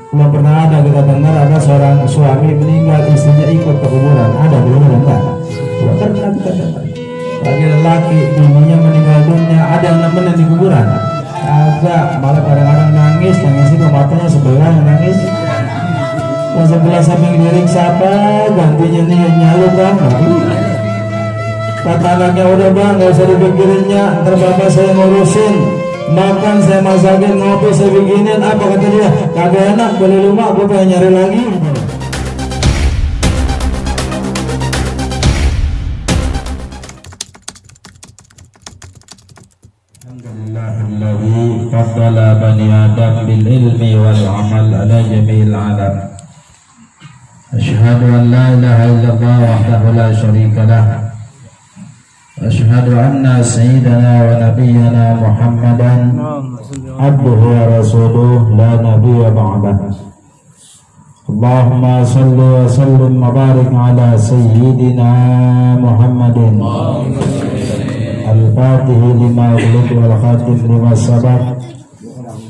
Belum pernah ada kita dengar ada seorang suami meninggal istrinya ikut ke kuburan. Ada belum ada enggak? Belum pernah kita dengar. Bagi lelaki bininya meninggal dunia ada yang nemenin di kuburan. Agak malah kadang-kadang nangis itu matanya sebelah yang nangis. Yang sebelah samping diri siapa gantinya nih nyalu bang. Kata anaknya udah bang nggak usah dipikirinnya, ntar bapak saya ngurusin. Makan saya masakin, ngopi saya bikinin. Apa kata dia? Kagak enak, beli rumah, gue pengen nyari lagi. Alhamdulillahilladzi faddala bani Adam bil ilmi wal amal ala jami'il alam. Asyhadu an la ilaha illallah wahdahu la syarika lah. أشهد أن سيدنا ونبينا محمدا عبده ورسوله لا نبي بعده اللهم صل وسلم وبارك على سيدنا محمد الفاتح لما أغلق والخاتم لما سبق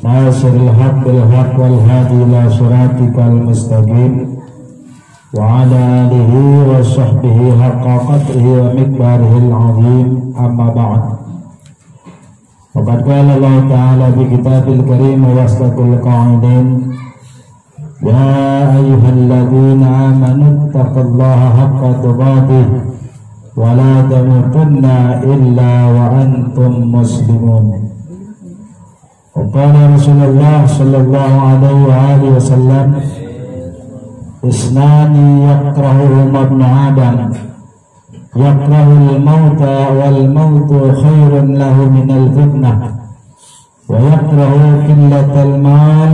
ناصر الحق بالحق والهادي إلى صراطك المستقيم وعلى آله وصحبه حق قدره ومقداره العظيم أما بعد وقد قال الله تعالى في كتابه الكريم وأصدق القائلين يا أيها الذين آمنوا اتقوا الله حق تقاته ولا تموتن إلا وأنتم مسلمون وقال رسول الله صلى الله عليه وآله وسلم Isnani yakrahuhuma ibnu Adam yakrahul mauta wal mautu khairun lahu minal fitnah wa yakrahu qillatal mal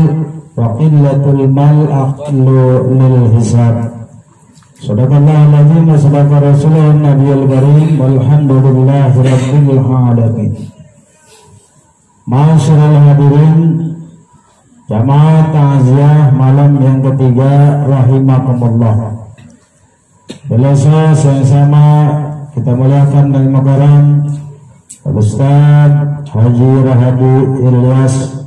wa qillatul mal aqlu lil hisab. Sadaqallahu alazim wa sadaqa rasulun nabiyul karim walhamdulillahi rabbil alamin. Ma'asyiral hadirin jamaah ta'ziah malam yang ketiga rahimakumullah. Biasa sama-sama kita muliakan dan menghargai Ustaz Haji Rahadi Ilyas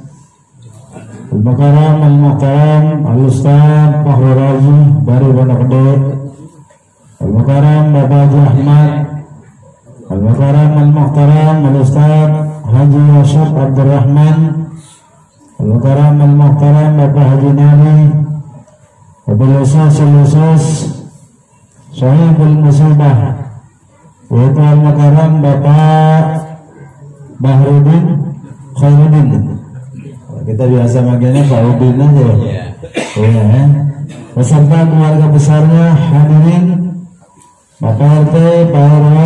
Al-Mukarram Al-Muhtaram Al-Ustaz Fahru Razi dari Pondok Gede, Al-Mukarram Bapak Haji Ahmad, Al-Mukarram Al-Muhtaram Al-Ustaz Haji Yusuf Abdurrahman, Al-Mukarram Al-Muhtaram Bapak Haji Nabi, Wabil Usus Sahibul Musibah, yaitu Al-Mukarram Bapak Bahrudin Khairuddin. Kita biasa manggilnya Pak Udin aja. Ya. Beserta keluarga besarnya hadirin Bapak RT, Pak RW,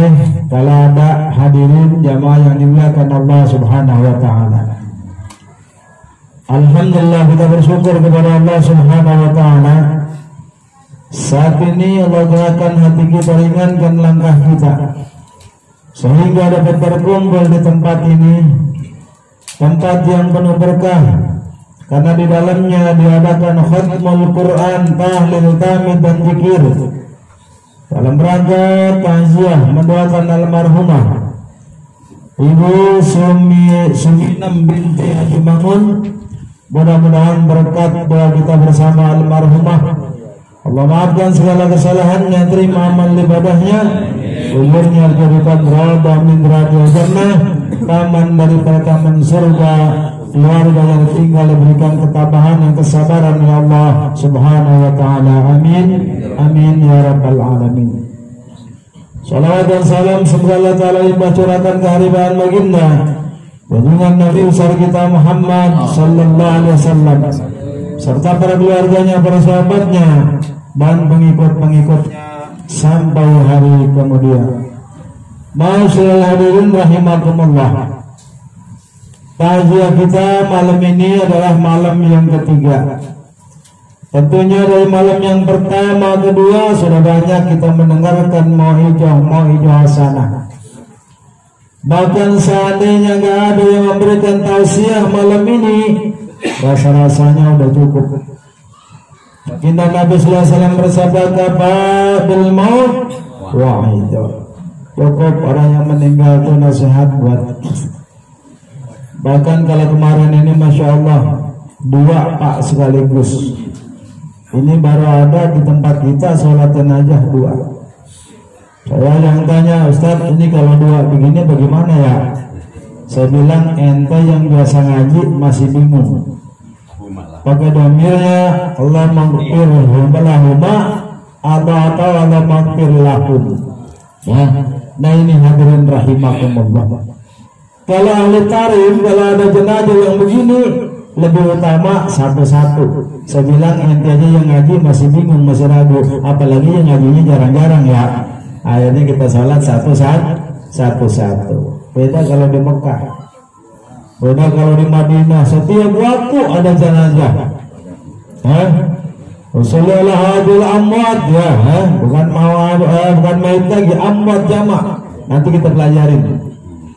kalau ada hadirin jamaah yang dimuliakan Allah Subhanahu wa taala. Alhamdulillah kita bersyukur kepada Allah Subhanahu wa taala. Saat ini Allah gerakan hati kita, ringankan langkah kita sehingga dapat berkumpul di tempat ini, tempat yang penuh berkah karena di dalamnya diadakan khatmul Quran, tahlil, tamid dan zikir dalam rangka takziah mendoakan almarhumah Ibu Suminem binti Haji Mangun. Mudah-mudahan berkat doa kita bersama almarhumah Allah maafkan segala kesalahannya, terima amal ibadahnya, umurnya diberikan radha min radhiyal jannah, taman dari taman surga, keluarga yang tinggal diberikan ketabahan dan kesabaran oleh Allah Subhanahu wa taala. Amin. Amin ya rabbal alamin. Salawat dan salam semoga Allah taala limpah curahkan keharibaan baginda dengan Nabi besar kita Muhammad sallallahu alaihi wasallam serta para keluarganya, para sahabatnya dan pengikut-pengikutnya sampai hari kemudian. Ma'asyiral hadirin rahimakumullah. Takziah kita malam ini adalah malam yang ketiga. Tentunya dari malam yang pertama, kedua sudah banyak kita mendengarkan mau'izah hasanah. Bahkan seandainya nggak ada yang memberikan tausiah malam ini, rasa-rasanya udah cukup. Baginda Nabi sallallahu alaihi wasallam bersabda, "Bil maut wa'idh." Cukup orang yang meninggal itu nasihat buat. Bahkan kalau kemarin ini Masya Allah dua Pak sekaligus. Ini baru ada di tempat kita sholat jenazah dua. Saya yang tanya, Ustaz, ini kalau dua begini bagaimana ya? Saya bilang, ente yang biasa ngaji masih bingung. Pakai domirnya Allah maghfirhum lahuma atau Allah maghfir lahum. Ya. Nah ini hadirin rahimakumullah. Kalau ahli tarif, kalau ada jenazah yang begini, lebih utama satu-satu. Saya bilang ente aja yang ngaji masih bingung, masih ragu, apalagi yang ngajinya jarang-jarang ya. Akhirnya kita sholat satu-satu. Beda kalau di Mekah, beda kalau di Madinah. Setiap waktu ada jenazah. Rasulullah hadil amwat ya, bukan mayit lagi, amwat jamak. Nanti kita pelajarin.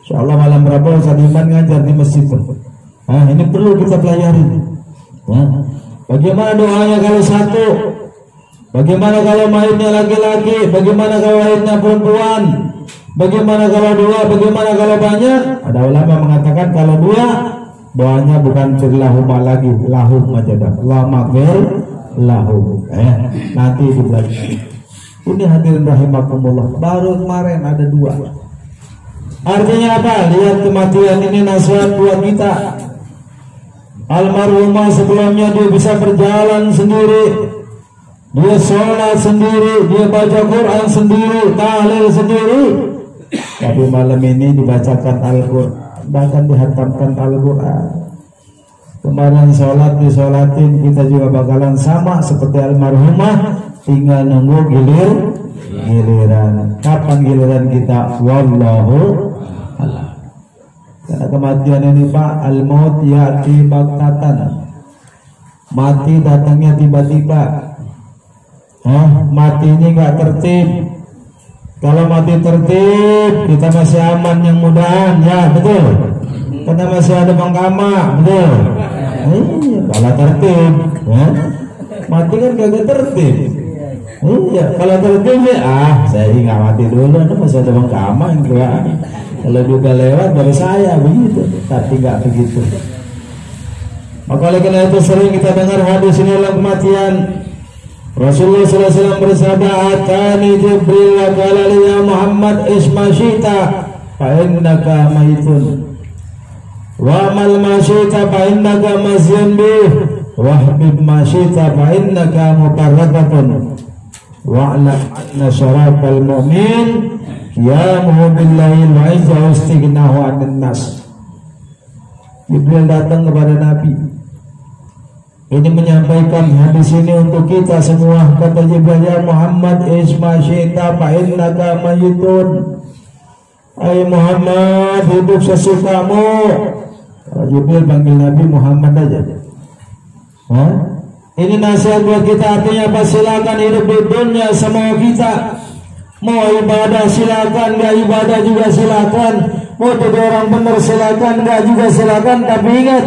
Insyaallah malam berapa Ustaz Iman ngajar di masjid. Ini perlu kita pelajarin. Bagaimana doanya kalau satu? Bagaimana kalau mayitnya laki-laki? Bagaimana kalau mayitnya perempuan? Bagaimana kalau dua? Bagaimana kalau banyak? Ada ulama mengatakan kalau dua, doanya bukan firlahuma lagi, lahum aja dah. La maghfir lahum. Nanti dipelajari. Ini hadirin rahimakumullah. Baru kemarin ada dua. Artinya apa? Lihat kematian ini nasihat buat kita. Almarhumah sebelumnya dia bisa berjalan sendiri, dia sholat sendiri, dia baca Quran sendiri, tahlil sendiri. Tapi malam ini dibacakan Al-Quran, bahkan dihatamkan Al-Quran. Kemarin sholat disolatin, kita juga bakalan sama seperti almarhumah, tinggal nunggu giliran. Kapan giliran kita? Wallahu a'lam. Karena kematian ini Pak, al-maut ya'ti baghtatan. Mati datangnya tiba-tiba. Mati ini gak tertib. Kalau mati tertib, kita masih aman yang mudahan, ya betul. Karena masih ada bangkama, betul. Kalau tertib, mati kan kagak tertib. Iya, kalau tertib ya, saya nggak mati dulu, masih ada bangkama yang kira. Kalau juga lewat dari saya begitu, tapi nggak begitu. Maka oleh karena itu sering kita dengar hadis ini dalam kematian. Rasulullah SAW bersabda, "Atani Jibril wa qala li ya Muhammad isma syita fa innaka mayitun. Wa amal ma syita fa innaka masyun bih. Wa habib ma syita fa innaka mutarradatun. Wa'lam anna syarafal mu'min qiyamuhu billahi wa izza istighnahu 'anil nas." Jibril datang kepada Nabi. Ini menyampaikan hadis ini untuk kita semua. Kata Jibril, "Ya Muhammad isma syi'ta fa innaka mayitun." Hai Muhammad, hidup sesukamu. Jibril panggil Nabi Muhammad aja. Ini nasihat buat kita, artinya apa? Silakan hidup di dunia semua kita. Mau ibadah silakan, gak ibadah juga silakan. Mau jadi orang benar silakan, gak juga silakan. Tapi ingat,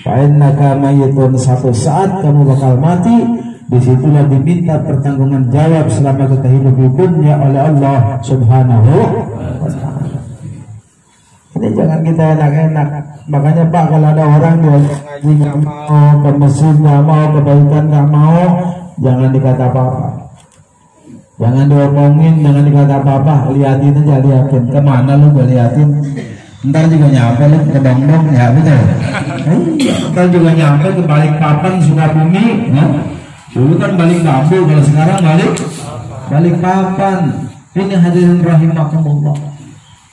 fa'innaka mayitun, satu saat kamu bakal mati. Disitulah diminta pertanggungan jawab selama kita hidup di dunia oleh Allah Subhanahu wa ta'ala. Ini jangan kita enak-enak. Makanya Pak, kalau ada orang dia ngaji nggak mau, ke masjid nggak mau, kebaikan nggak mau, jangan dikata apa-apa, jangan diomongin, jangan dikata apa-apa. Liatin aja, liatin. Kemana lu gue liatin? Ntar juga nyampe lu ke Dongdong, ya betul. Ntar juga nyampe ke Balikpapan, Sukabumi. Dulu kan balik Bambu, kalau sekarang Balikpapan. Ini hadirin rahimakumullah.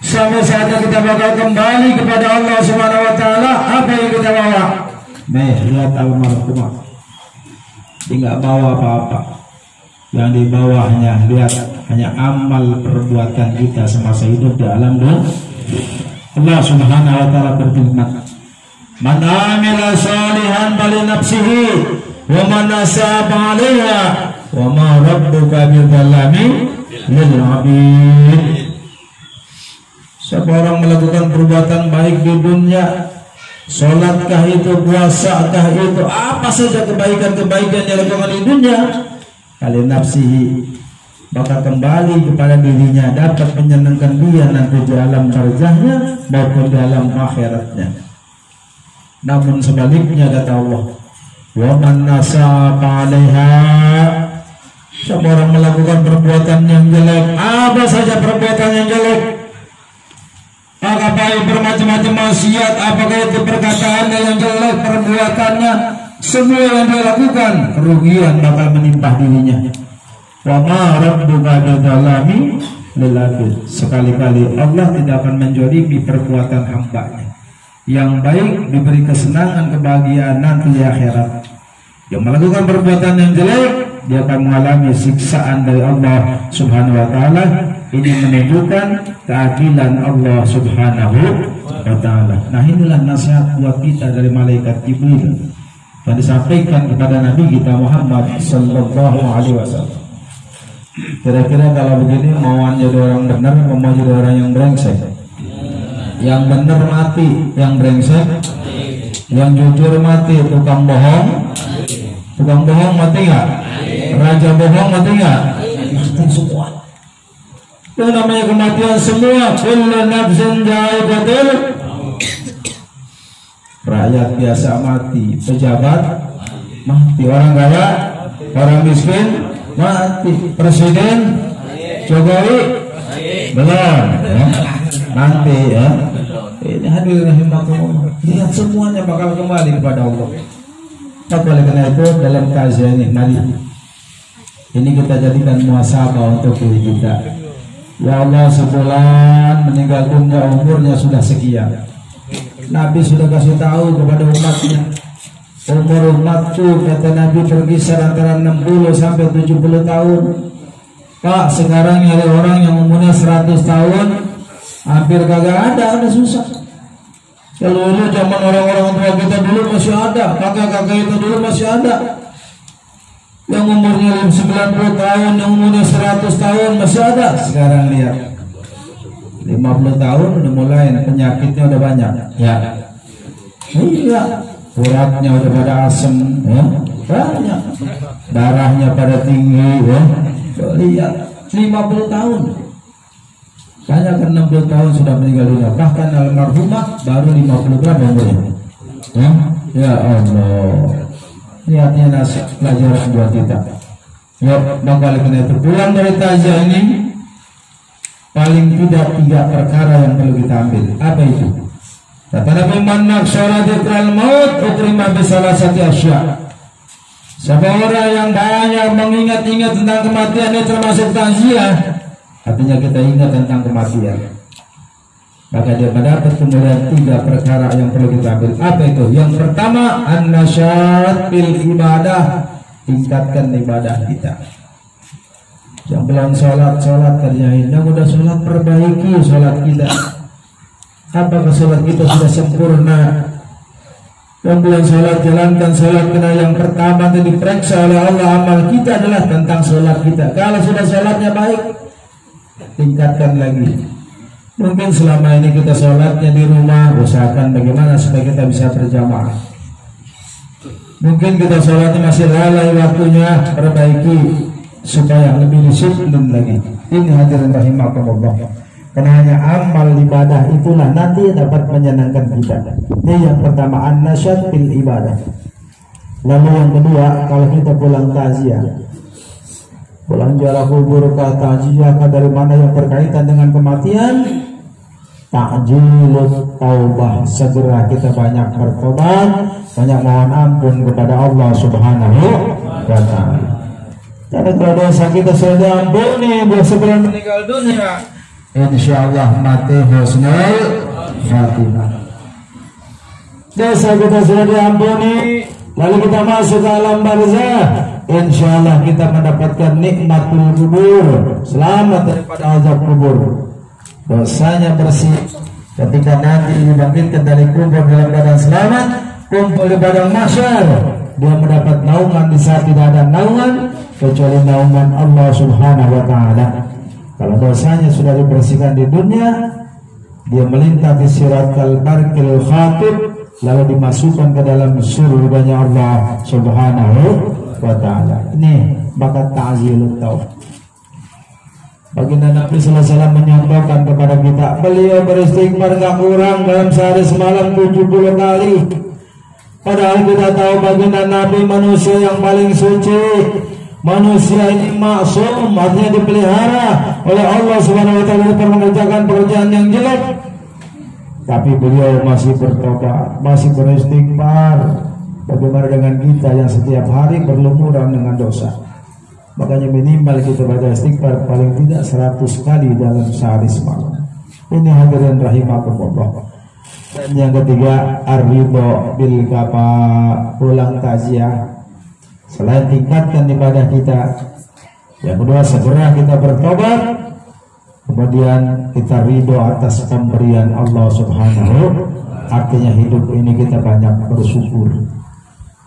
Sampai saatnya kita bakal kembali kepada Allah Subhanahu wa ta'ala. Apa yang kita bawa? Lihat almarhumah, dia nggak bawa apa-apa. Yang dibawa hanya amal perbuatan kita semasa hidup di alam dunia. Allah Subhanahu wa ta'ala berfirman, "Man amila salihan fali nafsihi wa man asaba 'alaiha wa ma rabbuka bidzalamin lil 'abid." Siapa orang melakukan perbuatan baik di dunia, sholatkah itu, puasakah itu, apa saja kebaikan-kebaikan yang dilakukan di dunia, kali nafsihi, bakal kembali kepada dirinya, dapat menyenangkan dia nanti di alam barzahnya maupun di alam akhiratnya. Namun sebaliknya kata Allah, wa man nasaba 'alaiha, siapa orang melakukan perbuatan yang jelek, apa saja perbuatan yang jelek, apakah itu bermacam-macam maksiat, apakah itu perkataan yang jelek, perbuatannya, semua yang dia lakukan, kerugian bakal menimpa dirinya. Wa ma rabbuka bidzalami lil 'abid. Sekali-kali Allah tidak akan menjolimi perbuatan hamba-Nya. Yang baik diberi kesenangan, kebahagiaan nanti di akhirat. Yang melakukan perbuatan yang jelek, dia akan mengalami siksaan dari Allah Subhanahu wa taala. Ini menunjukkan keadilan Allah Subhanahu wa taala. Nah, inilah nasihat buat kita dari malaikat Jibril yang disampaikan kepada Nabi kita Muhammad sallallahu alaihi wasallam. Kira-kira kalau begini mau jadi orang benar atau mau jadi orang yang brengsek? Yang benar mati, yang brengsek, yang jujur mati. Tukang bohong mati nggak? Raja bohong mati nggak? Mati semua. Itu namanya kematian semua. Kullu nafsin dha'iqatul. Rakyat biasa mati, pejabat mati, orang kaya, orang miskin mati, presiden Jokowi belum ya, nanti ya. Ini hadirin rahimakumullah, lihat semuanya bakal kembali kepada Allah. Oleh karena itu dalam kajian ini kita jadikan muhasabah untuk diri kita. Ya Allah, sebulan meninggal dunia umurnya sudah sekian. Nabi sudah kasih tahu kepada umatnya, umur umatku kata Nabi berkisar antara 60 sampai 70 tahun. Pak, sekarang ada orang yang umurnya 100 tahun hampir kagak ada susah. Kalau dulu zaman orang-orang tua kita dulu masih ada, kakak-kakak itu dulu masih ada. Yang umurnya 90 tahun, yang umurnya 100 tahun masih ada. Sekarang lihat 50 tahun udah mulai penyakitnya udah banyak. Ya. Iya, uratnya udah pada asem, ya. Banyak. Darahnya pada tinggi, ya. Lihat 50 tahun. Banyak kan 60 tahun sudah meninggal dunia. Bahkan almarhumah baru 50 berapa umurnya? Ya, ya Allah. Lihatnya nasihat pelajaran buat kita. Ya, bakal kena itu pulang dari tajah ini. Paling tidak 3 perkara yang perlu kita ambil. Apa itu? Kata Nabi man naksara dzikral maut utrima bi salasati asya. Siapa orang yang banyak mengingat-ingat tentang kematian itu termasuk takziah. Artinya kita ingat tentang kematian. Maka dia mendapat kemuliaan 3 perkara yang perlu kita ambil. Apa itu? Yang pertama, an-nasyat bil ibadah. Tingkatkan ibadah kita. Yang belum sholat kerjain. Yang udah sholat perbaiki sholat kita. Apakah sholat kita sudah sempurna? Yang belum sholat jalankan sholat kita. Yang pertama itu diperiksa oleh Allah amal kita adalah tentang sholat kita. Kalau sudah sholatnya baik, tingkatkan lagi. Mungkin selama ini kita sholatnya di rumah, usahakan bagaimana supaya kita bisa berjamaah. Mungkin kita sholatnya masih lalai waktunya, perbaiki supaya lebih disiplin lagi. Ini hadirin rahimakumullah. Karena hanya amal ibadah itulah nanti dapat menyenangkan kita. Ini yang pertama, an-nasyat bil ibadah. Lalu yang kedua, kalau kita pulang takziah, pulang ziarah kubur ke takziah dari mana yang berkaitan dengan kematian, ta'jilut taubah, segera kita banyak bertobat, banyak mohon ampun kepada Allah Subhanahu wa taala. Karena kalau dosa kita sudah diampuni sebelum meninggal dunia, insyaallah mati husnul khatimah. Dosa kita sudah diampuni, lalu kita masuk ke alam barzakh, insyaallah kita mendapatkan nikmatul kubur, selamat daripada azab kubur. Dosanya bersih, ketika nanti dibangkitkan dari kubur dalam keadaan selamat, kumpul di padang mahsyar, dia mendapat naungan di saat tidak ada naungan kecuali naungan Allah Subhanahu wa taala. Kalau dosanya sudah dibersihkan di dunia, dia melintasi sirat al-barqil khatib, lalu dimasukkan ke dalam surganya Allah Subhanahu wa taala. Ini bakat ta'zilut taubah. Baginda Nabi sallallahu alaihi wasallam menyampaikan kepada kita, beliau beristighfar gak kurang dalam sehari semalam 70 kali. Padahal kita tahu baginda Nabi manusia yang paling suci. Manusia ini maksum, artinya dipelihara oleh Allah Subhanahu wa taala dari mengerjakan pekerjaan yang jelek. Tapi beliau masih bertobat, masih beristighfar. Bagaimana dengan kita yang setiap hari berlumuran dengan dosa? Makanya minimal kita baca istighfar paling tidak 100 kali dalam sehari semalam. Ini hadirin rahimakumullah. Dan yang ketiga, ar-ridho bil kapa, pulang takziah. Selain tingkatkan ibadah kita, yang kedua segera kita bertobat, kemudian kita ridho atas pemberian Allah Subhanahu. Artinya hidup ini kita banyak bersyukur.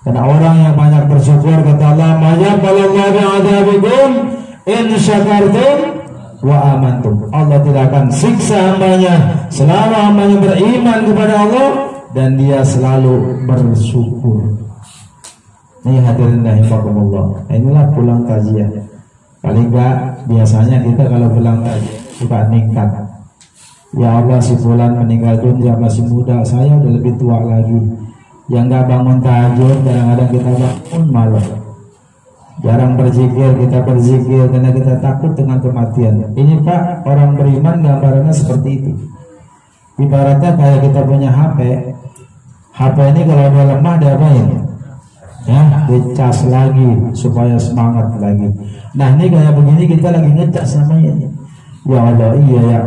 Karena orang yang banyak bersyukur, kata Allah, "Majaballahu bi'adabikum in syakartum wa amantum." Allah tidak akan siksa hambanya selama hambanya beriman kepada Allah dan dia selalu bersyukur. Ini hadirin rahimakumullah. Inilah pulang takziah. Paling enggak biasanya kita kalau pulang takziah suka ningkat. Ya Allah, si fulan meninggal dunia masih muda, saya udah lebih tua lagi. Yang enggak bangun tahajud, kadang-kadang kita bangun malam. Jarang berzikir, kita berzikir karena kita takut dengan kematian. Ini Pak, orang beriman gambarannya seperti itu. Ibaratnya kayak kita punya HP. HP ini kalau udah lemah diapain? Ya, dicas lagi supaya semangat lagi. Nah ini kayak begini kita lagi ngecas sama ini. Ya Allah, iya ya,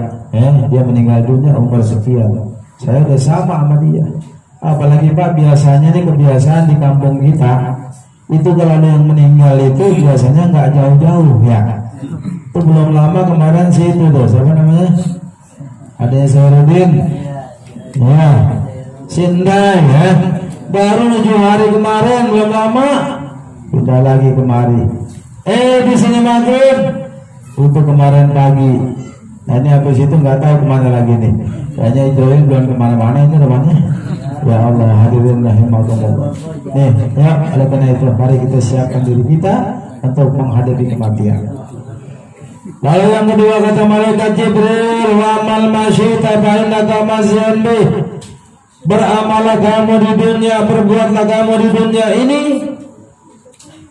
dia meninggal dunia umur sekian. Saya udah sama dia. Apalagi Pak, biasanya nih kebiasaan di kampung kita itu kalau ada yang meninggal itu biasanya nggak jauh-jauh ya. Itu belum lama kemarin sih itu tuh, siapa namanya? Adanya Sairudin. Ya, Sindai ya. Baru 7 hari kemarin, belum lama pindah lagi kemari. Di sini maghrib untuk kemarin pagi. Nah ini habis itu nggak tahu kemana lagi nih. Kayaknya Idroin belum kemana-mana ini rumahnya. Ya Allah, hadirin rahimakumullah. Nih, ya oleh karena itu mari kita siapkan diri kita untuk menghadapi kematian. Lalu yang kedua kata malaikat Jibril, wa amal masyita fa innaka mazyan bih. Beramallah kamu di dunia, berbuatlah kamu di dunia ini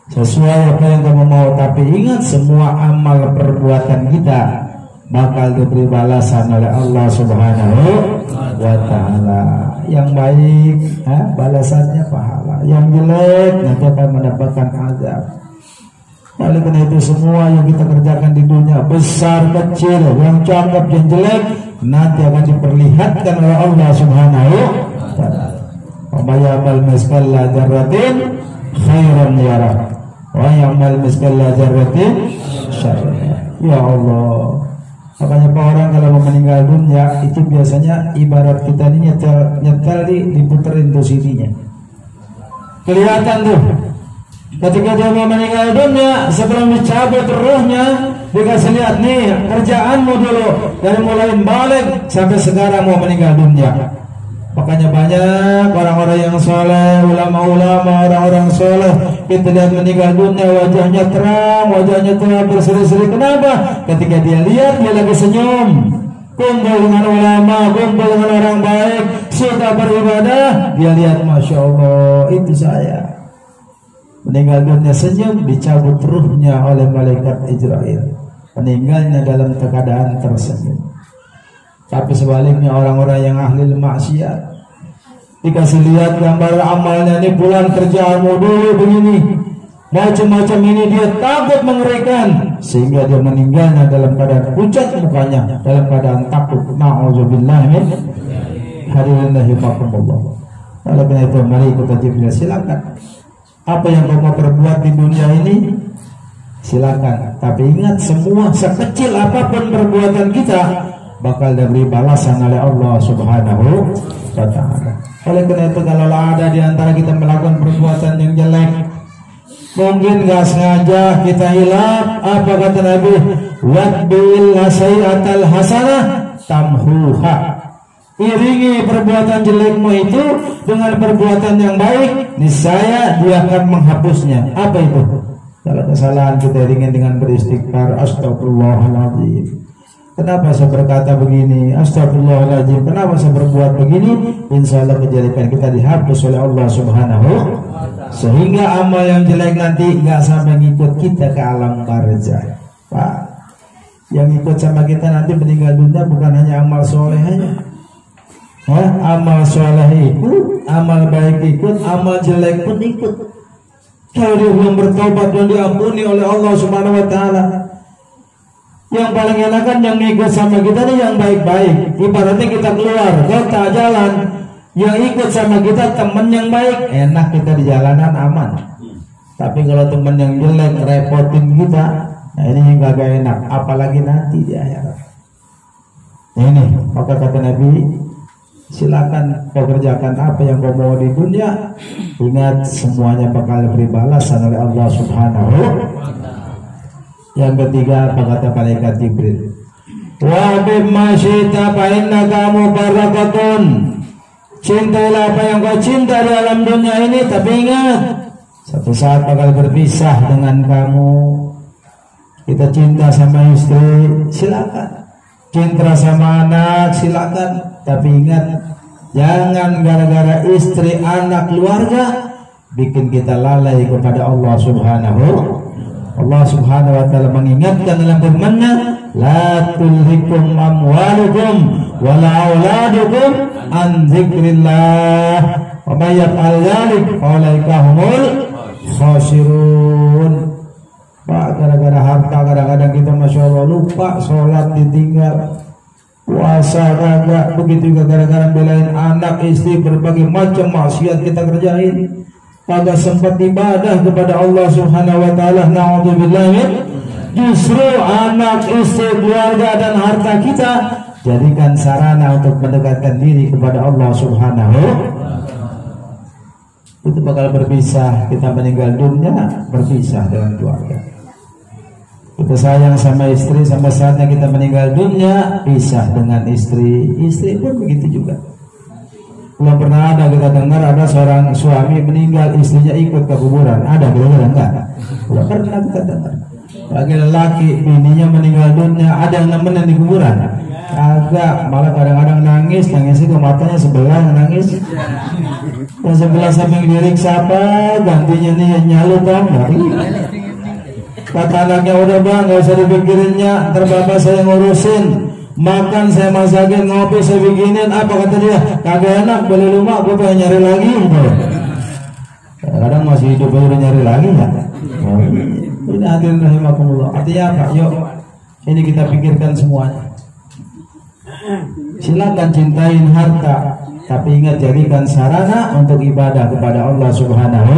sesuai apa yang kamu mau. Tapi ingat, semua amal perbuatan kita bakal diberi balasan oleh Allah Subhanahu wa ta'ala. Yang baik balasannya pahala, yang jelek nanti akan mendapatkan azab. Oleh karena itu semua yang kita kerjakan di dunia, besar kecil, yang cakep yang jelek, nanti akan diperlihatkan oleh Allah Subhanahu wa ta'ala. Wa may ya'mal mithqala dzarratin khairan yarah wa ya'mal mithqala dzarratin syarran. Ya Allah. Makanya Pak, orang kalau mau meninggal dunia itu biasanya ibarat kita ini nyetel diputerin tuh CD-nya. Kelihatan tuh. Ketika dia mau meninggal dunia, sebelum dicabut ruhnya, dikasih lihat nih kerjaanmu dulu dari mulai balik sampai sekarang mau meninggal dunia. Makanya banyak orang-orang yang soleh, ulama-ulama, orang-orang soleh, kita lihat meninggal dunia wajahnya terang, wajahnya berseri-seri. Kenapa? Ketika dia lihat dia lagi senyum, kumpul dengan ulama, kumpul dengan orang baik, suka beribadah, dia lihat masya Allah itu saya. Meninggal dunia senyum, dicabut ruhnya oleh malaikat Israel, meninggalnya dalam keadaan tersenyum. Tapi sebaliknya orang-orang yang ahli maksiat dikasih lihat gambar amalnya, ini bulan kerjaanmu dulu begini, macam-macam ini, dia takut mengerikan sehingga dia meninggalnya dalam keadaan pucat mukanya, dalam keadaan takut. Na'udzubillah min hadirin rahimakumullah. Oleh karena itu mari kita Jibril, silakan apa yang kamu perbuat di dunia ini silakan, tapi ingat semua sekecil apapun perbuatan kita bakal diberi balasan oleh Allah Subhanahu wa ta'ala. Oleh karena itu kalau ada di antara kita melakukan perbuatan yang jelek, mungkin gak sengaja kita hilaf, apa kata Nabi, watbil hasai'atal hasanah tamhuha. Iringi perbuatan jelekmu itu dengan perbuatan yang baik, niscaya dia akan menghapusnya. Apa itu? Kalau kesalahan kita iringi dengan beristighfar, astagfirullahaladzim. Kenapa saya berkata begini? Astagfirullahaladzim. Kenapa saya berbuat begini? Insya Allah kejelekan kita dihapus oleh Allah Subhanahu. Sehingga amal yang jelek nanti nggak sampai ngikut kita ke alam barzah. Pak, yang ikut sama kita nanti meninggal dunia bukan hanya amal solehnya. Amal soleh ikut, amal baik ikut, amal jelek pun ikut. Kalau dia belum bertobat dan diampuni oleh Allah Subhanahu Wa Taala. Yang paling enak kan yang ikut sama kita nih yang baik-baik. Ibaratnya kita keluar kota jalan, yang ikut sama kita teman yang baik, enak kita di jalanan aman. Tapi kalau teman yang jelek repotin kita, nah ini yang gak enak. Apalagi nanti di akhirat. Ini maka kata Nabi, silakan kau kerjakan apa yang kau mau di dunia. Ingat semuanya bakal beri balasan oleh Allah Subhanahu. Yang ketiga apa kata malaikat Jibril? Wa bimma syi'ta fa innaka mubarakatun. Cintailah apa yang kau cinta di alam dunia ini, tapi ingat satu saat bakal berpisah dengan kamu. Kita cinta sama istri, silakan. Cinta sama anak, silakan. Tapi ingat, jangan gara-gara istri, anak, keluarga bikin kita lalai kepada Allah Subhanahu. Allah Subhanahu Wa Taala mengingatkan dalam firman-Nya, la tulhikum amwalukum wala auladukum an dzikrillah wa may yaf'al dzalik faulaika humul khasirun. Pak, gara-gara harta kadang-kadang kita Masya Allah lupa sholat ditinggal, puasa kagak, begitu juga gara-gara belain anak istri, berbagai macam maksiat kita kerjain, kagak sempat ibadah kepada Allah Subhanahu Wa Taala. Na'udzubillah. Justru anak istri, keluarga dan harta kita jadikan sarana untuk mendekatkan diri kepada Allah Subhanahu. Itu bakal berpisah, kita meninggal dunia berpisah dengan keluarga. Kita sayang sama istri, sampai saatnya kita meninggal dunia pisah dengan istri. Istri pun begitu juga. Belum pernah ada kita dengar ada seorang suami meninggal, istrinya ikut ke kuburan. Ada kira-kira enggak? Belum pernah kita dengar. Bagi lelaki, bininya meninggal dunia, ada yang nemenin di kuburan? Agak, malah kadang-kadang nangis ke matanya sebelah nangis. Yang sebelah samping lirik siapa, gantinya nih nyalu tau nggak? Kata anaknya, udah bang, nggak usah dipikirinnya, ntar bapak saya ngurusin. Makan saya masakin, ngopi saya bikinin. Apa kata dia? Kagak enak, beli rumah, gue pengen nyari lagi. Kadang masih hidup udah nyari lagi ya. Ini hadirin rahimakumullah. Artinya apa? Yuk, ini kita pikirkan semuanya. Silakan cintain harta, tapi ingat jadikan sarana untuk ibadah kepada Allah Subhanahu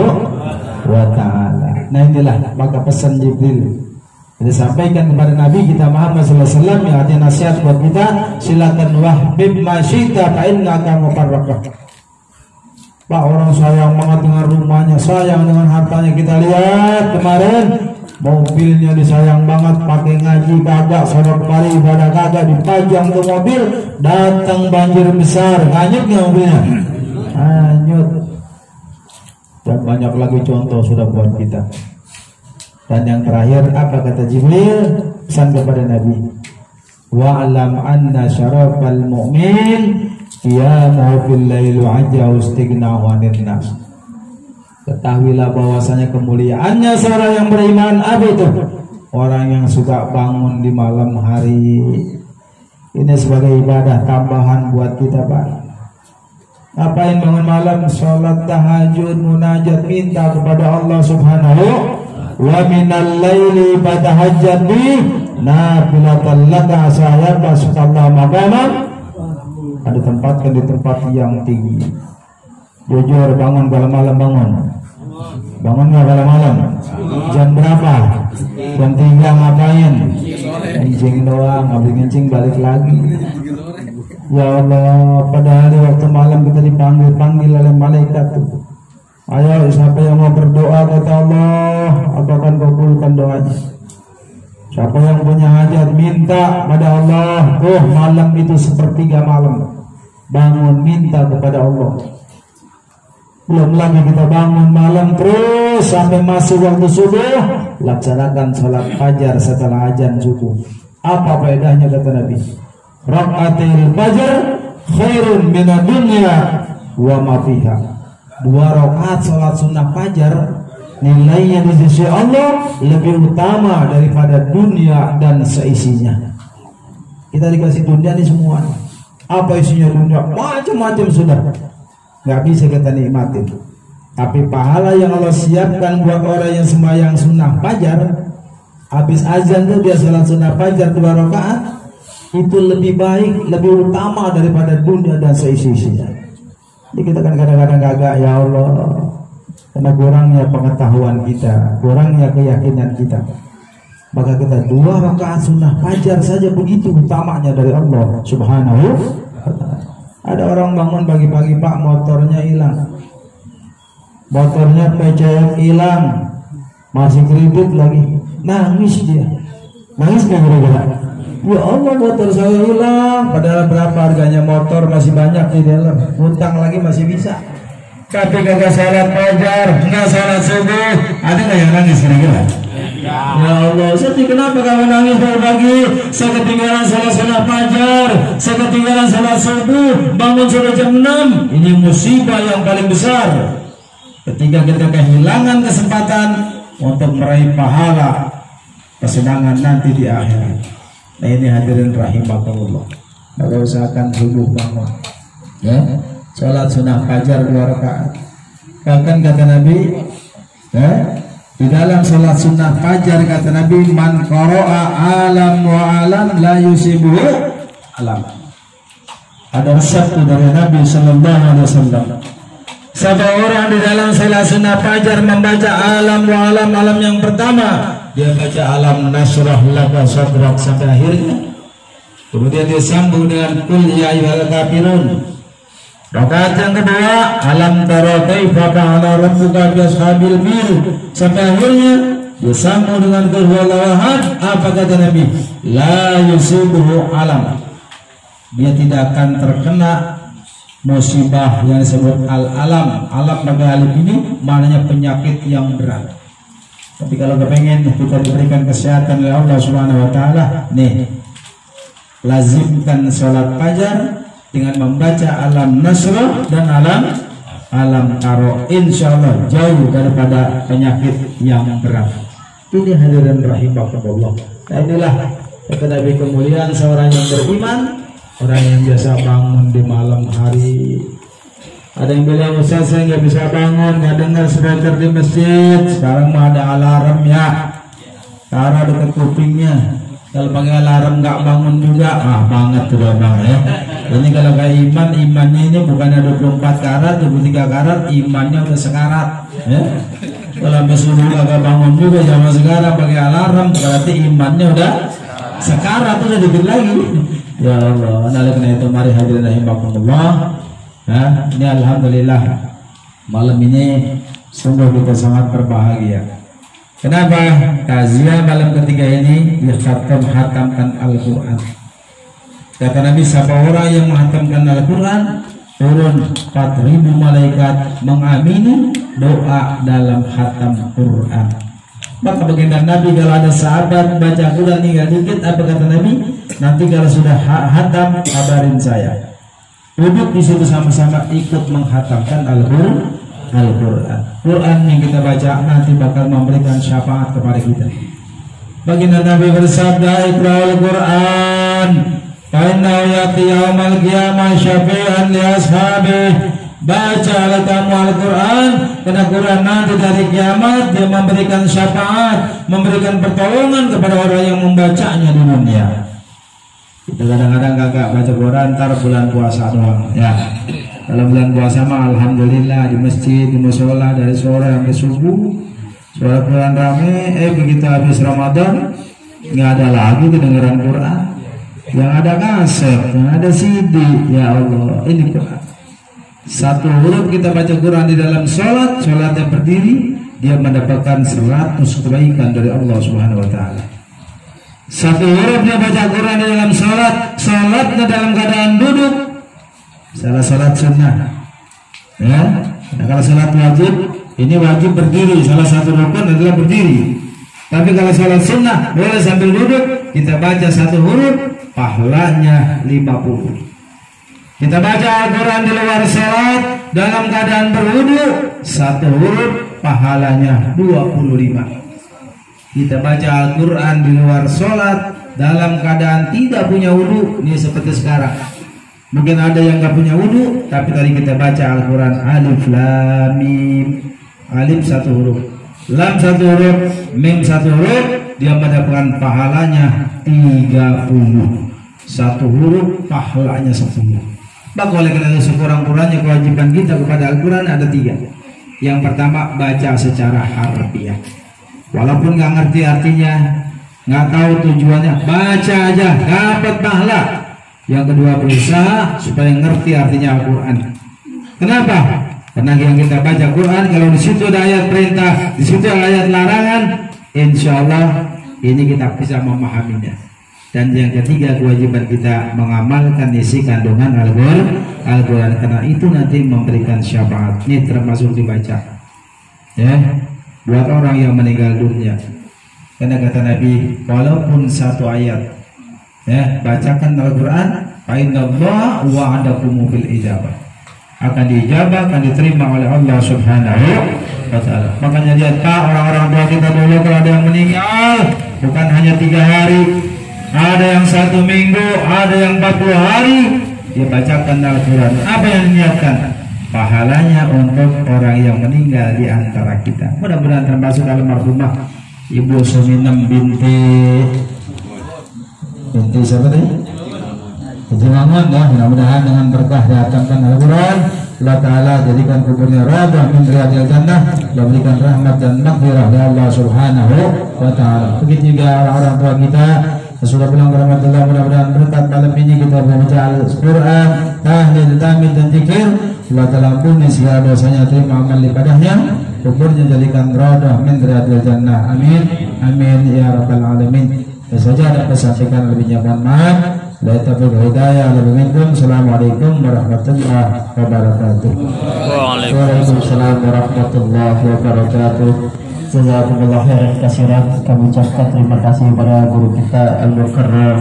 Wa Ta'ala. Nah inilah maka pesan Jibril disampaikan kepada Nabi kita Muhammad SAW yang artinya nasihat buat kita, silakan wahbib masyita fa innaka mufarraqah. Pak, orang sayang banget dengan rumahnya, sayang dengan hartanya. Kita lihat kemarin mobilnya disayang banget, pakai ngaji kagak, sholat kali ibadah kagak, dipajang ke mobil, datang banjir besar, hanyut nggak mobilnya? Hanyut. Dan banyak lagi contoh sudah buat kita. Dan yang terakhir apa kata Jibril? Pesan kepada Nabi, wa'alam anna syarafal mu'min qiyamuhu bil lail wa'ajau istighna'u 'anil nas. Ketahuilah bahwasanya kemuliaannya seorang yang beriman apa itu? Orang yang suka bangun di malam hari. Ini sebagai ibadah tambahan buat kita, Pak. Ngapain bangun malam? Sholat tahajud, munajat, minta kepada Allah Subhanahu. Wa minal laili fatahajjad bi nafilatan laka asa yabsutallahu maqaman. Ada tempatkan di tempat yang tinggi. Jujur, bangun kalau malam bangun. Bangun nggak kalau malam? Jam berapa? Jam 3 ngapain? Kencing doang, habis kencing balik lagi. Ya Allah, padahal di waktu malam kita dipanggil oleh malaikat tuh. Ayo, siapa yang mau berdoa kata Allah, aku akan kabulkan doanya. Siapa yang punya hajat minta pada Allah. Oh, malam itu sepertiga malam, bangun minta kepada Allah. Belum lagi kita bangun malam terus sampai masuk waktu subuh, laksanakan sholat fajar setelah azan subuh. Apa faedahnya kata Nabi? Rakaatil fajr khairun minad dunya wa ma fiha. 2 rakaat salat sunnah fajar nilainya di sisi Allah lebih utama daripada dunia dan seisinya. Kita dikasih dunia ini semua. Apa isinya dunia? Macam-macam sudah. Nggak bisa kita nikmatin. Tapi pahala yang Allah siapkan buat orang yang sembahyang sunnah fajar, habis azan tuh dia salat sunnah fajar 2 rakaat, itu lebih baik, lebih utama daripada dunia dan seisi-isinya. Jadi kita kan kadang-kadang gagak, ya Allah, karena kurangnya pengetahuan kita, kurangnya keyakinan kita, maka kita 2 rakaat sunnah fajar saja begitu utamanya dari Allah Subhanahu wa ta'ala. Ada orang bangun pagi-pagi, Pak, motornya hilang, motornya PCM hilang, masih kredit lagi, nangis dia. Nangis kan kira-kira? Ya Allah, motor saya hilang, padahal berapa harganya motor, masih banyak di dalam, hutang lagi masih bisa. Tapi kagak salat fajar, nggak salat subuh, ada nggak yang nangis kira-kira? Ya Allah, sedih kenapa kamu nangis pagi? Saya ketinggalan salat sunnah fajar, saya ketinggalan salat subuh, bangun sudah jam 6. Ini musibah yang paling besar. Ketika kita kehilangan kesempatan untuk meraih pahala kesenangan nanti di akhirat. Nah ini hadirin rahimakumullah. Maka usahakan subuh bangun, ya, salat sunnah fajar 2 rakaat. Bahkan kata Nabi, ya, di dalam salat sunnah fajar kata Nabi, man qara'a alam wa alam la yusibuhu alam. Ada sabda dari Nabi sallallahu alaihi wasallam. Siapa orang di dalam salat sunnah fajar membaca alam wa alam, alam yang pertama dia baca alam nasrah laka sadrak sampai akhirnya, kemudian dia sambung dengan qul ya ayyuhal kafirun. Rakaat yang kedua alam tara kaifa fa'ala rabbuka bi ashabil fil sampai akhirnya dia sambung dengan qul huwallahu ahad. Apa kata Nabi? La yusibuhu alam, dia tidak akan terkena musibah yang disebut al-alam. Alam bagi alif ini maknanya penyakit yang berat. Tapi kalau kepengen kita diberikan kesehatan oleh Allah Subhanahu wa ta'ala, nih, lazimkan sholat fajar dengan membaca alam nasrah dan alam taro, insya Allah jauh daripada penyakit yang berat. Ini hadirin rahimakumullah. Nah inilah kata Nabi kemuliaan seorang yang beriman, orang yang biasa bangun di malam hari. Ada yang bilang, Ustaz saya nggak bisa bangun, nggak dengar speaker di masjid. Sekarang mah ada alarm ya, karena dekat kupingnya. Kalau pakai alarm nggak bangun juga, banget tuh bang ya. Ini kalau kayak imannya ini bukannya 24 karat, 23 karat, imannya udah sekarat. Ya. Kalau sampai subuh nggak bangun juga zaman sekarang pakai alarm, berarti imannya udah sekarat, udah dikit lagi. Ya Allah, nah karena itu mari hadirin rahimakumullah. Nah, ini alhamdulillah malam ini sungguh kita sangat berbahagia. Kenapa? Takziah malam ketiga ini hatamkan Al-Quran. Kata Nabi, siapa orang yang menghatamkan Al-Quran, turun 4.000 malaikat mengamini doa dalam hatam Quran. Maka baginda Nabi, kalau ada sahabat baca Quran tinggal dikit, apa kata Nabi? Nanti kalau sudah hatam kabarin saya. Duduk di situ sama-sama ikut menghatamkan Al-Quran. Quran yang kita baca nanti bakal memberikan syafaat kepada kita. Baginda Nabi bersabda, "Iqra'ul Quran, fa innahu ya'ti yaumal qiyamah syafi'an li ashabihi." Bacalah kamu Al-Quran, karena Quran nanti dari kiamat dia memberikan syafaat, memberikan pertolongan kepada orang yang membacanya di dunia. Kita kadang-kadang kagak baca Quran, ntar bulan puasa doang ya. Kalau bulan puasa mah alhamdulillah di masjid, di musola dari sore sampai subuh suara Quran rame. Begitu habis Ramadan nggak ada lagi kedengaran Quran, yang ada kaset, yang ada CD. Ya Allah, ini Quran. Satu huruf kita baca Quran di dalam sholat yang berdiri, dia mendapatkan 100 kebaikan dari Allah Subhanahu Wa Taala. Satu huruf dia baca Quran di dalam sholatnya dalam keadaan duduk, salah sholat sunnah ya. Nah, kalau sholat wajib, ini wajib berdiri, salah satu rukun adalah berdiri. Tapi kalau sholat sunnah boleh sambil duduk, kita baca satu huruf, pahalanya 50. Kita baca Al-Quran di luar sholat dalam keadaan berwudu, satu huruf, pahalanya 25. Kita baca Al-Quran di luar sholat dalam keadaan tidak punya wudu, ini seperti sekarang. Mungkin ada yang nggak punya wudu, tapi tadi kita baca Al-Quran alif lam mim, alif satu huruf, lam satu huruf, mim satu huruf, dia mendapatkan pahalanya 30. Satu huruf pahalanya 10. Maka oleh karena itu sekurang-kurangnya kewajiban kita kepada Al-Quran ada 3. Yang pertama, baca secara harfiah. Walaupun nggak ngerti artinya, nggak tahu tujuannya, baca aja dapat pahala. Yang kedua, berusaha supaya ngerti artinya Al-Quran. Kenapa? Karena yang kita baca Quran, kalau di situ ada ayat perintah, di situ ada ayat larangan, insya Allah ini kita bisa memahaminya. Dan yang ketiga, kewajiban kita mengamalkan isi kandungan Al-Quran, karena itu nanti memberikan syafaat. Ini termasuk dibaca, ya, buat orang yang meninggal dunia. Karena kata Nabi, walaupun satu ayat, ya, bacakan Al-Quran, fa innallaha wa'adakum bil ijabah, akan diijabah, akan diterima oleh Allah Subhanahu wa ta'ala. Makanya lihat Pak, orang-orang tua kita dulu kalau ada yang meninggal, bukan hanya 3 hari, ada yang 1 minggu, ada yang 40 hari, dia bacakan Al-Quran. Apa yang diniatkan? Pahalanya untuk orang yang meninggal di antara kita. Mudah-mudahan termasuk almarhumah Ibu Suminem binti siapa tadi? Binti Mangun, ya. Mudah-mudahan dengan berkah datangkan Al-Quran, Allah Ta'ala jadikan kuburnya radah min riyadil jannah, dan berikan rahmat dan maghfirah dari Allah Subhanahu wa Ta'ala. Begitu juga orang-orang tua kita sudah bilang warahmatullahi, mudah-mudahan berkat malam ini kita membaca Al-Quran, tahlil, tahmid dan zikir, Allah Ta'ala ampuni segala dosanya, terima amal ibadahnya, kuburnya jadikan radah min riyadil jannah. Amin, amin ya rabbal alamin. Saja ada kesaksikan lebihnya, mohon maaf. La taufiq hidayah lebih minkum. Assalamualaikum warahmatullahi wabarakatuh. Waalaikumsalam warahmatullahi wabarakatuh. Jazakumullah khairan katsiran. Kami ucapkan terima kasih kepada guru kita Al-Mukarram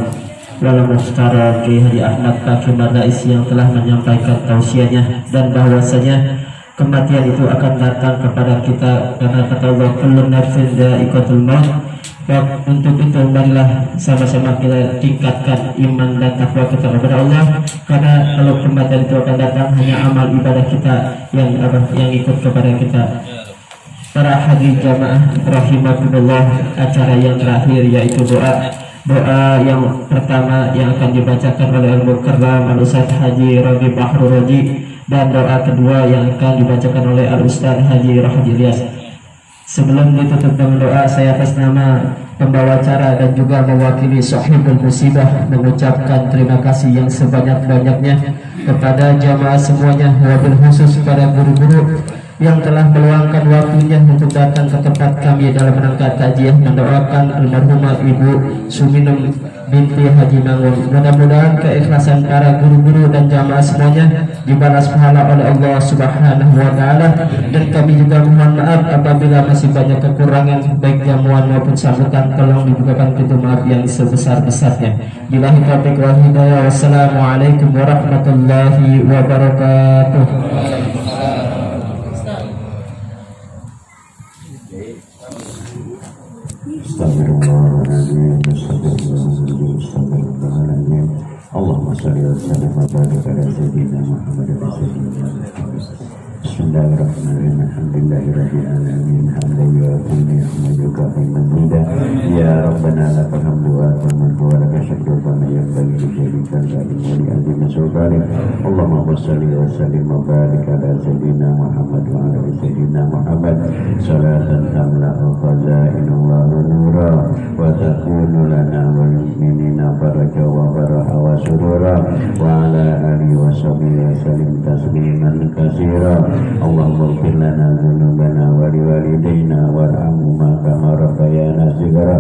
Wal Muhtaram Kiai Haji Ahmad Kaki Marais yang telah menyampaikan tausiahnya, dan bahwasanya kematian itu akan datang kepada kita, karena kata Allah kullu nafsin dha'iqatul maut. Untuk itu marilah sama-sama kita tingkatkan iman dan takwa kita kepada Allah, karena kalau kematian itu akan datang hanya amal ibadah kita yang ikut kepada kita. Para hadirin jamaah rahimakumullah, acara yang terakhir yaitu doa yang pertama yang akan dibacakan oleh Al-Mukarram Al-Ustaz Haji Rabi Bahru Roji, dan doa kedua yang akan dibacakan oleh Al-Ustaz Haji Rahadi Ilyas. Sebelum ditutup dengan doa, saya atas nama pembawa acara dan juga mewakili sahibul musibah mengucapkan terima kasih yang sebanyak-banyaknya kepada jamaah semuanya, wabil khusus kepada guru-guru yang telah meluangkan waktunya untuk datang ke tempat kami dalam rangka takziah mendoakan almarhumah Ibu Suminem binti Haji Mangun. Mudah-mudahan keikhlasan para guru-guru dan jamaah semuanya dibalas pahala oleh Allah Subhanahu wa Ta'ala, dan kami juga mohon maaf apabila masih banyak kekurangan baik jamuan maupun sambutan, tolong dibukakan pintu maaf yang sebesar-besarnya. Billahi taufiq wal hidayah. Wassalamualaikum warahmatullahi wabarakatuh. Allahumma shalli wa sallim wa barik ala sayyidina Muhammad wa sallam. Bismillahirrahmanirrahim. Alhamdulillahirabbil alamin. Hamdan yu'affi ni'matuka hamdan ya rabbana lakal hamdu wa laka syukru kama yanbaghi li jalika wa li azimi sultanik. Allahumma shalli wa sallim wa barik ala sayyidina Muhammad wa ala sayyidina Muhammad salatan tamla'u khazainallah wa nura wa takunu lana wal mu'minina barakah wa baraha wa surura wa ala alihi wa sahbihi wa sallim tasliman katsira. Allahumma ighfir lana dzunubana wa liwalidayna warhamhuma kama rabbayana shighara.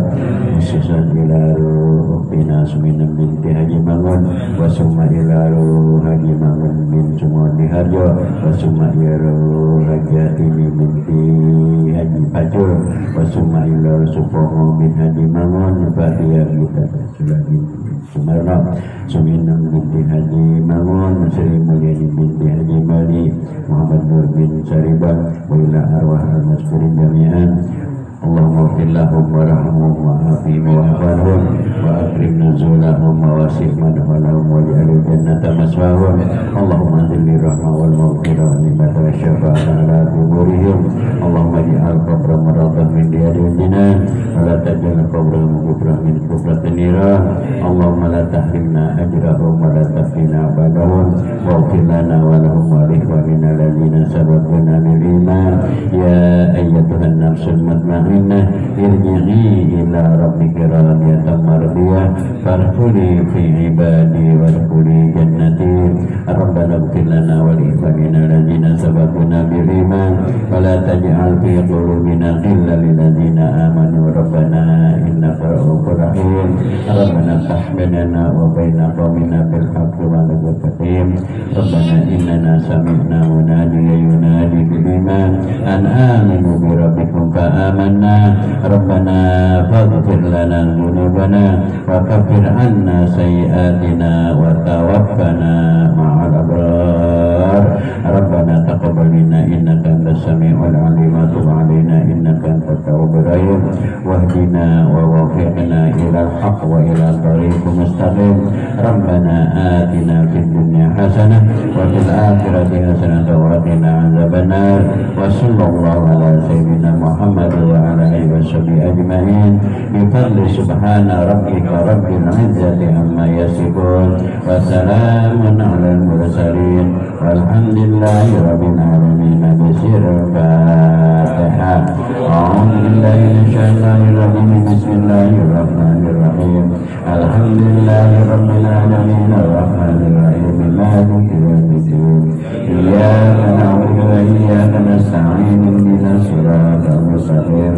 Khususan ila ruh Bina Suminem binti Haji Mangun wa summa ila ruh Haji Sumangun bin Sumadi Harjo wa Sumayro Rajatini binti Haji Pacul wa Sumayro Supomo bin Haji Mangun Fatia Gita Sulami Sumarno Suminam binti Haji Mangun Sri Mulyani binti Haji Bali Muhammad Nur bin Sariban wa ila arwah al-maskurin jami'an. Allahumma fillahum wa rahmuhum wa afihim wa afanhum wa akrim nuzulahum wa wasih madhalahum wa ja'alil jannata maswahum. Allahumma zilli rahmah wal maghfirah wa nimata wa syafa'ata ala kuburihim. Allahumma ji'al qabra maradah min diyadil jinan wa la tajal qabra mughfirah min kufratin nirah. Allahumma la tahrimna ajrahum wa la tafina abadahum wa ufir lana wa lahum wa lihwanina ladina sabakuna bil iman. Ya ayyatuhan nafsul mutma'inah irji'i ila rabbika radiyatan mardiyah farhuli fi ibadi warhuli jannati. Rabbana ighfir lana wa li ikhwanina alladzina sabaquna bil iman wa la taj'al fi qulubina ghillan lil ladzina amanu rabbana innaka ra'ufur rahim. Rabbana iftah bainana wa baina qaumina bil haqqi wa la taqim. Rabbana innana sami'na munadiyan yunadi bil iman an aminu bi rabbikum fa amanna. Rabbana faghfir lana dhunubana wa kaffir anna sayyi'atina wa tawaffana ma'al abrar. Rabbana taqabbal minna innaka antas sami'ul 'alim wa tub 'alaina innaka antat tawwabur rahim wahdina wa waffiqna ilal haqq wa ila tariqil mustaqim. Rabbana atina fid dunya hasanah wa fil akhirati hasanah wa qina adzabannar. Wa sallallahu ala sayyidina Muhammad wa ala alihi washabihi ajma'in bi fadli subhana rabbika rabbil izzati amma yasifun wa salamun alal mursalin walhamdulillahi rabbil alamin. Bismillahirrahmanirrahim. A'udzu billahi minasyaitonir rajim. Bismillahirrahmanirrahim. Alhamdulillahi rabbil alamin arrahmanir rahim maliki yaumiddin. Iyyaka na'budu wa iyyaka nasta'in ihdinas siratal mustaqim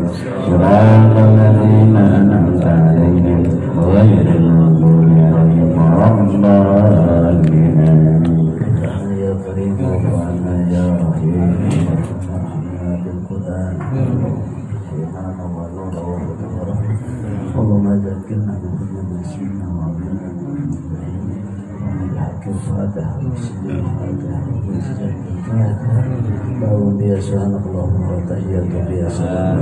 siratal ladzina an'amta 'alaihim ghairil maghdubi 'alaihim waladdallin. Ya karim wa ya rahim bil Qur'an subhanallah wa rahmatullahi. Allahumma zakkirna bi kulli ma sami'na wa 'allamna الفاتحة باب بها سبحانك اللهم وتحية بها سلام